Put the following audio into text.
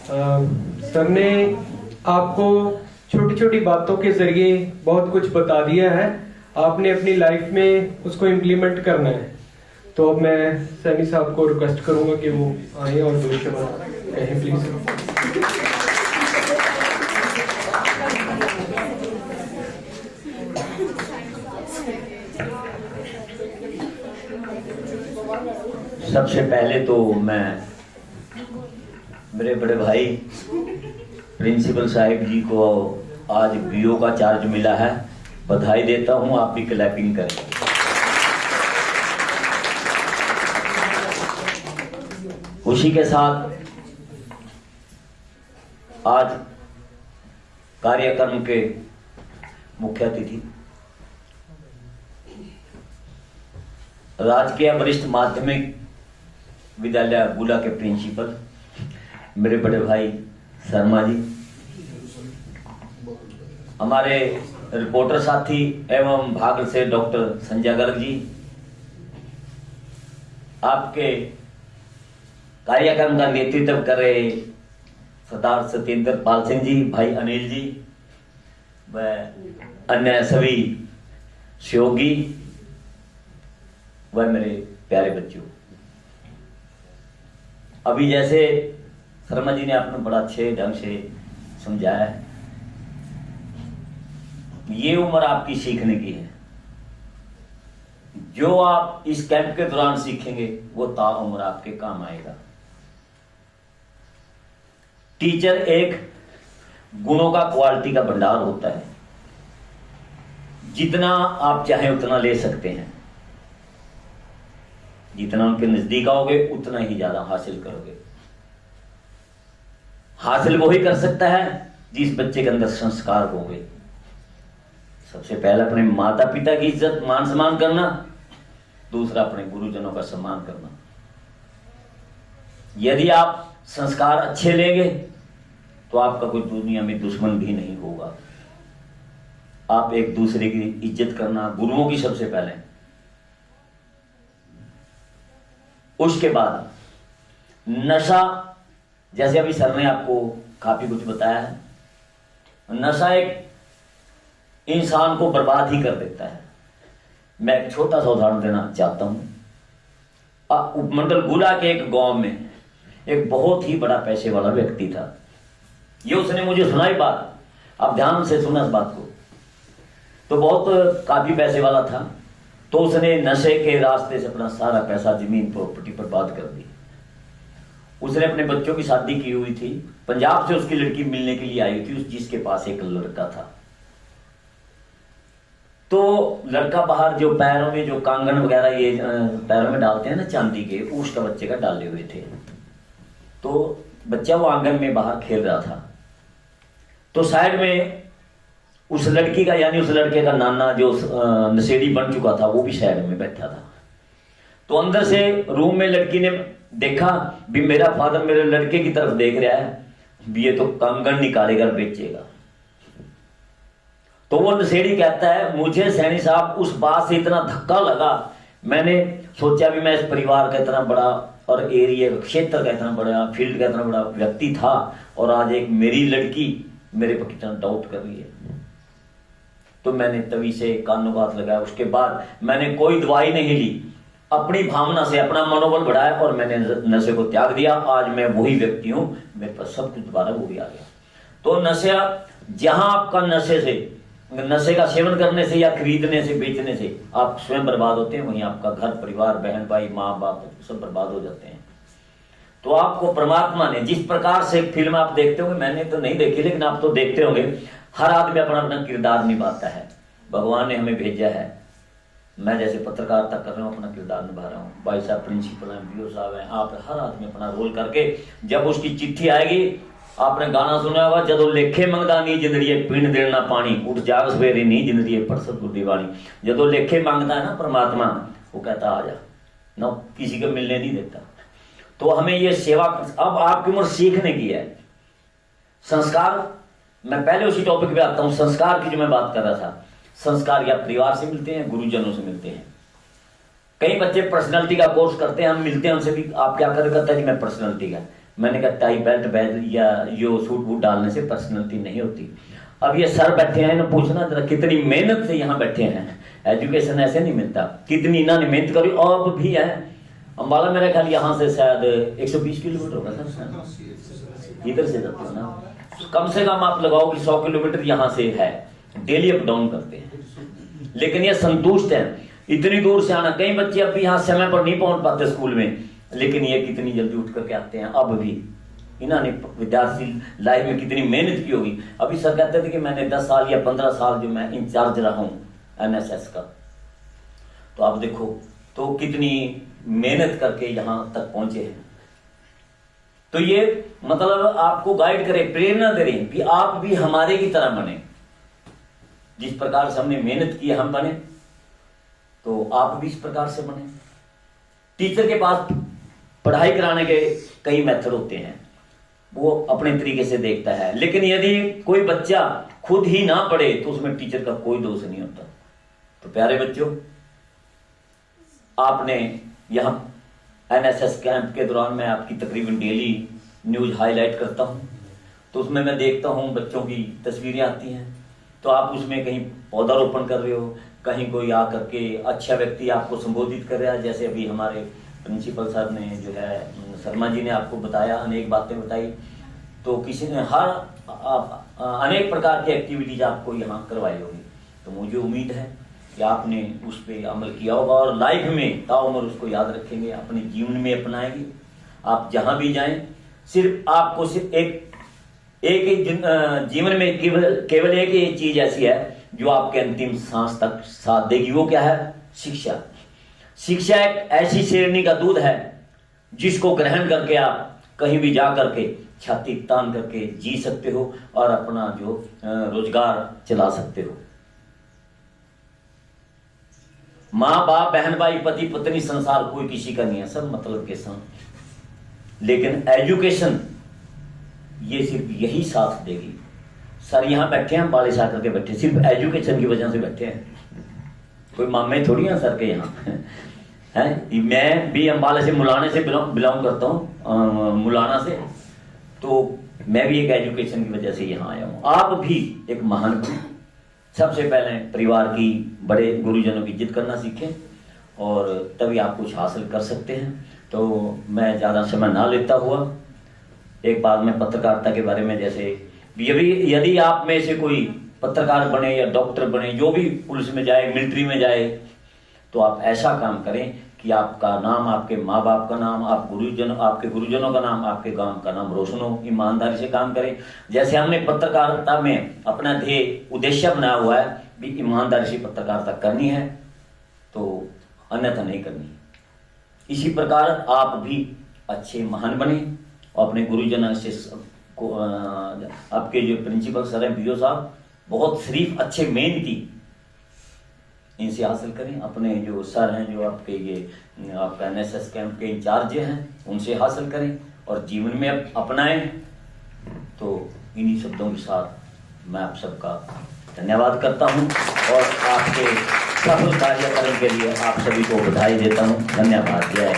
Sir ने आपको छोटी छोटी बातों के जरिए बहुत कुछ बता दिया है, आपने अपनी लाइफ में उसको इम्प्लीमेंट करना है। तो अब मैं सैनी साहब को रिक्वेस्ट करूंगा कि वो आए और दो शब्द कहें प्लीज। सबसे पहले तो मैं मेरे बड़े भाई प्रिंसिपल साहिब जी को आज बीओ का चार्ज मिला है, बधाई देता हूं। आप भी क्लैपिंग करें। उसी के साथ आज कार्यक्रम के मुख्य अतिथि राजकीय वरिष्ठ माध्यमिक विद्यालय गुला के प्रिंसिपल मेरे बड़े भाई शर्मा जी, हमारे रिपोर्टर साथी एवं भाग से डॉक्टर संजय गर्ग जी, आपके कार्यक्रम का नेतृत्व कर रहे सरदार सत्येंद्र पाल सिंह जी, भाई अनिल जी व अन्य सभी सहयोगी व मेरे प्यारे बच्चों। अभी जैसे शर्मा जी ने आपने बड़ा अच्छे ढंग से समझाया है, ये उम्र आपकी सीखने की है। जो आप इस कैंप के दौरान सीखेंगे वो ताउम्र आपके काम आएगा। टीचर एक गुणों का, क्वालिटी का भंडार होता है। जितना आप चाहें उतना ले सकते हैं, जितना उनके नजदीक आओगे उतना ही ज्यादा हासिल करोगे। हासिल वही कर सकता है जिस बच्चे के अंदर संस्कार होंगे। सबसे पहले अपने माता पिता की इज्जत मान सम्मान करना, दूसरा अपने गुरुजनों का सम्मान करना। यदि आप संस्कार अच्छे लेंगे तो आपका कोई दुनिया में दुश्मन भी नहीं होगा। आप एक दूसरे की इज्जत करना, गुरुओं की सबसे पहले, उसके बाद नशा, जैसे अभी सर ने आपको काफी कुछ बताया है, नशा एक इंसान को बर्बाद ही कर देता है। मैं एक छोटा सा उदाहरण देना चाहता हूं। उपमंडल गुला के एक गांव में एक बहुत ही बड़ा पैसे वाला व्यक्ति था। ये उसने मुझे सुनाई बात, आप ध्यान से सुना इस बात को। तो बहुत काफी पैसे वाला था, तो उसने नशे के रास्ते से अपना सारा पैसा, जमीन, प्रॉपर्टी बर्बाद कर दी। उसने अपने बच्चों की शादी की हुई थी, पंजाब से उसकी लड़की मिलने के लिए आई थी, जिसके पास एक लड़का था। तो लड़का बाहर जो पैरों में जो कंगन वगैरह ये पैरों में डालते हैं ना चांदी के, उसका बच्चे का डाले हुए थे। तो बच्चा वो आंगन में बाहर खेल रहा था। तो साइड में उस लड़की का, यानी उस लड़के का नाना जो नशेड़ी बन चुका था, वो भी साइड में बैठा था। तो अंदर से रूम में लड़की ने देखा भी मेरा फादर मेरे लड़के की तरफ देख रहा है, भी ये तो कंगन निकालेगा बेचेगा। तो वो नशेड़ी कहता है, मुझे सैनी साहब उस बात से इतना धक्का लगा, मैंने सोचा भी मैं इस परिवार का इतना बड़ा और एरिया क्षेत्र का इतना बड़ा, फील्ड का इतना बड़ा व्यक्ति था, और आज एक मेरी लड़की मेरे पर कितना डाउट कर रही है। तो मैंने तभी से कानों का हाथ लगाया। उसके बाद मैंने कोई दवाई नहीं ली, अपनी भावना से अपना मनोबल बढ़ाया और मैंने नशे को त्याग दिया। आज मैं वही व्यक्ति हूं, मेरे पास सब कुछ दोबारा वो भी आ गया। तो नशा, जहां आपका नशे का सेवन करने से या खरीदने से, बेचने से आप स्वयं बर्बाद होते हैं, वहीं आपका घर परिवार, बहन भाई, माँ बाप सब बर्बाद हो जाते हैं। तो आपको परमात्मा ने जिस प्रकार से फिल्म आप देखते होंगे, मैंने तो नहीं देखी लेकिन आप तो देखते होंगे, हर आदमी अपना अपना किरदार निभाता है। भगवान ने हमें भेजा है, मैं जैसे पत्रकारिता कर रहा हूँ अपना किरदार निभा रहा हूँ, भाई साहब प्रिंसिपल हैं, बीओ साहब हैं, आप हर आदमी अपना रोल करके, जब उसकी चिट्ठी आएगी, आपने गाना सुना होगा, जदों लेखे मंगदा नी जिंदड़िए पीण देना पानी, उठ जाग सवेरे नी जिंदड़िए परसत गुरदीवानी। जदों लेखे मांगता है ना परमात्मा, वो कहता आ जा ना, किसी को मिलने नहीं देता। तो हमें ये सेवा, अब आपकी उम्र सीखने की है। संस्कार, मैं पहले उसी टॉपिक पे आता हूं, संस्कार की जो मैं बात कर रहा था। संस्कार या परिवार से मिलते हैं, गुरुजनों से मिलते हैं। कई बच्चे पर्सनालिटी का कोर्स करते हैं, हम मिलते हैं उनसे भी, आप क्या कर करता है कि मैं पर्सनालिटी का, मैंने कहा टाई बेल्ट बैग या जो सूट बूट डालने से पर्सनैलिटी नहीं होती। अब ये सर बैठे हैं, इन्हें पूछना जरा कितनी मेहनत से यहाँ बैठे हैं, एजुकेशन ऐसे नहीं मिलता, कितनी इन्होंने मेहनत करी। अब भी है अम्बाला, मेरे ख्याल यहाँ से शायद 120 किलोमीटर होगा सर, इधर से जाते हो ना, कम से कम आप लगाओ कि 100 किलोमीटर यहाँ से है, डेली अप डाउन करते हैं, लेकिन ये संतुष्ट है। इतनी दूर से आना, कई बच्चे अब भी यहाँ समय पर नहीं पहुंच पाते स्कूल में, लेकिन ये कितनी जल्दी उठ करके आते हैं। अब भी इन्होंने विद्यार्थी लाइफ में कितनी मेहनत की होगी। अभी सर कहते थे कि मैंने 10 साल या 15 साल जो मैं इंचार्ज रहा हूँ NSS का, तो आप देखो तो कितनी मेहनत करके यहाँ तक पहुंचे हैं। तो ये मतलब आपको गाइड करे, प्रेरणा दे रहे हैं कि आप भी हमारे की तरह बने, जिस प्रकार से हमने मेहनत की हम बने, तो आप भी इस प्रकार से बने। टीचर के पास पढ़ाई कराने के कई मेथड होते हैं, वो अपने तरीके से देखता है, लेकिन यदि कोई बच्चा खुद ही ना पढ़े तो उसमें टीचर का कोई दोष नहीं होता। तो प्यारे बच्चों, आपने यहाँ NSS कैंप के दौरान मैं आपकी तकरीबन डेली न्यूज हाईलाइट करता हूँ, तो उसमें मैं देखता हूँ बच्चों की तस्वीरें आती हैं, तो आप उसमें कहीं पौधारोपण कर रहे हो, कहीं कोई आकर के अच्छा व्यक्ति आपको संबोधित कर रहा है, जैसे अभी हमारे प्रिंसिपल साहब ने जो है शर्मा जी ने आपको बताया, अनेक बातें बताई, तो किसी ने अनेक प्रकार की एक्टिविटीज आपको यहाँ करवाई होगी। तो मुझे उम्मीद है कि आपने उस पर अमल किया होगा और लाइफ में ताउम्र उसको याद रखेंगे, अपने जीवन में अपनाएंगे। आप जहाँ भी जाएं, सिर्फ आपको सिर्फ एक ही जीवन में केवल एक ही चीज ऐसी है जो आपके अंतिम सांस तक साथ देगी, वो क्या है? शिक्षा। शिक्षा एक ऐसी शेरनी का दूध है जिसको ग्रहण करके आप कहीं भी जा करके छाती तान करके जी सकते हो और अपना जो रोजगार चला सकते हो। माँ बाप बहन भाई पति पत्नी संसार कोई किसी का नहीं है, सब मतलब के साथ, लेकिन एजुकेशन ये सिर्फ यही साथ देगी। सर यहाँ बैठे हैं, बालिश आकर के बैठे, सिर्फ एजुकेशन की वजह से बैठे हैं, कोई मामे थोड़ी हैं सर के यहाँ हैं। मैं भी अम्बाला से मुलाने से बिलोंग करता हूँ, मुलाना से, तो मैं भी एक एजुकेशन की वजह से यहाँ आया हूँ। आप भी एक महान बने। सबसे पहले परिवार की बड़े गुरुजनों की इज्जत करना सीखें और तभी आप कुछ हासिल कर सकते हैं। तो मैं ज़्यादा समय ना लेता हुआ एक बात मैं पत्रकारिता के बारे में, जैसे यदि आप में से कोई पत्रकार बने या डॉक्टर बने, जो भी पुलिस में जाए, मिलिट्री में जाए, तो आप ऐसा काम करें कि आपका नाम, आपके माँ बाप का नाम, आपके गुरुजनों का नाम, आपके गांव का नाम रोशन हो। ईमानदारी से काम करें। जैसे हमने पत्रकारिता में अपना ध्येय उद्देश्य बनाया हुआ है भी ईमानदारी से पत्रकारिता करनी है, तो अन्यथा नहीं करनी। इसी प्रकार आप भी अच्छे महान बने और अपने गुरुजनों से को आपके जो प्रिंसिपल सर हैं BO साहब, बहुत शरीफ अच्छे मेहनती, इनसे हासिल करें। अपने जो सर हैं जो आपके ये आपका NSS कैंप के इंचार्ज हैं, उनसे हासिल करें और जीवन में अपनाएं। तो इन्हीं शब्दों के साथ मैं आप सबका धन्यवाद करता हूं और आपके सफल कार्यक्रम के लिए आप सभी को बधाई देता हूं। धन्यवाद। जय